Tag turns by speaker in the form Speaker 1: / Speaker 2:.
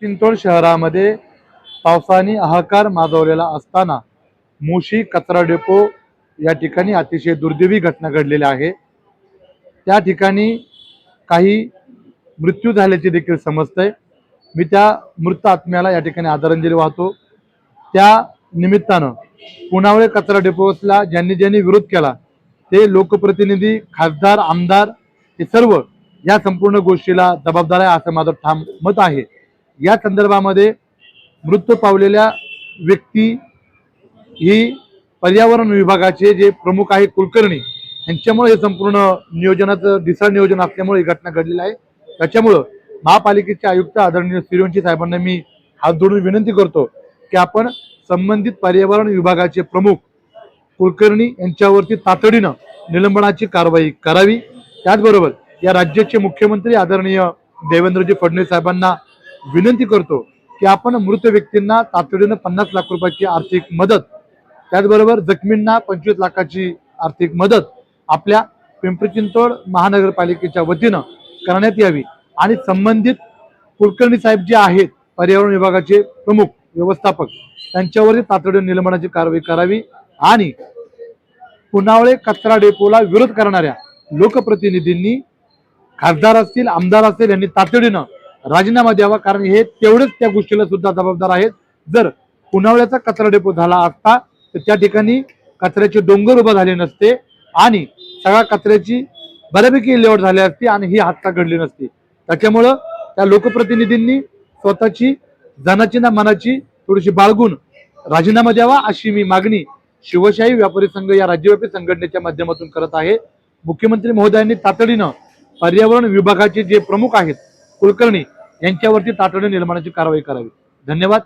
Speaker 1: चिंचवड शहरामध्ये पावसाने हाहाकार माजवलेला असताना मुशी कचरा डेपो या ठिकाणी अतिशय दुर्दैवी घटना घडलेल्या आहे। त्या ठिकाणी काही मृत्यू झाल्याचे देखील समजतंय। मी त्या मृत आत्म्याला या ठिकाणी आदरांजली वाहतो। त्या निमित्तानं पुनावळे कचरा डेपोला ज्यांनी ज्यांनी विरोध केला ते लोकप्रतिनिधी, खासदार, आमदार हे सर्व या संपूर्ण गोष्टीला जबाबदार आहे असं माझं ठाम मत आहे। या संदर्भामध्ये मृत्यू पावलेल्या व्यक्ती ही पर्यावरण विभागाचे जे प्रमुख आहे कुलकर्णी यांच्यामुळे हे संपूर्ण नियोजनाचं दिसळ नियोजन असल्यामुळे ही घटना घडलेली आहे। त्याच्यामुळं महापालिकेचे आयुक्त आदरणीय सूर्यवंशी साहेबांना मी हात जोडून विनंती करतो की आपण संबंधित पर्यावरण विभागाचे प्रमुख कुलकर्णी यांच्यावरती तातडीनं निलंबनाची कारवाई करावी। त्याचबरोबर या राज्याचे मुख्यमंत्री आदरणीय देवेंद्रजी फडणवीस साहेबांना विनंती करतो की आपण मृत व्यक्तींना तातडीनं 50 लाख रुपयाची आर्थिक मदत, त्याचबरोबर जखमींना 25 लाखाची आर्थिक मदत आपल्या पिंपरी चिंचवड महानगरपालिकेच्या वतीनं करण्यात यावी आणि संबंधित कुलकर्णी साहेब जे आहेत पर्यावरण विभागाचे प्रमुख व्यवस्थापक त्यांच्यावरती तातडीनं निलंबनाची कारवाई करावी आणि पुनावळे कचरा डेपोला विरोध करणाऱ्या लोकप्रतिनिधींनी, खासदार असतील, आमदार असतील यांनी तातडीनं राजीनामा द्यावा, कारण हे तेवढेच त्या गोष्टीला सुद्धा जबाबदार आहेत। जर पुनावळ्याचा कचरा डेपो झाला असता तर त्या ठिकाणी कचऱ्याचे डोंगर उभे झाले नसते आणि सगळ्या कचऱ्याची बऱ्यापैकी विल्हेवाट झाली असती आणि ही हत्या घडली नसती। त्याच्यामुळं त्या लोकप्रतिनिधींनी स्वतःची जानाची ना मनाची थोडीशी बाळगून राजीनामा द्यावा अशी मी मागणी शिवशाही व्यापारी संघ या राज्यव्यापी संघटनेच्या माध्यमातून करत आहे। मुख्यमंत्री महोदयांनी तातडीनं पर्यावरण विभागाचे जे प्रमुख आहेत कुलकर्णी यांच्यावरती तातडीने निलंबनाची कारवाई करावी। धन्यवाद।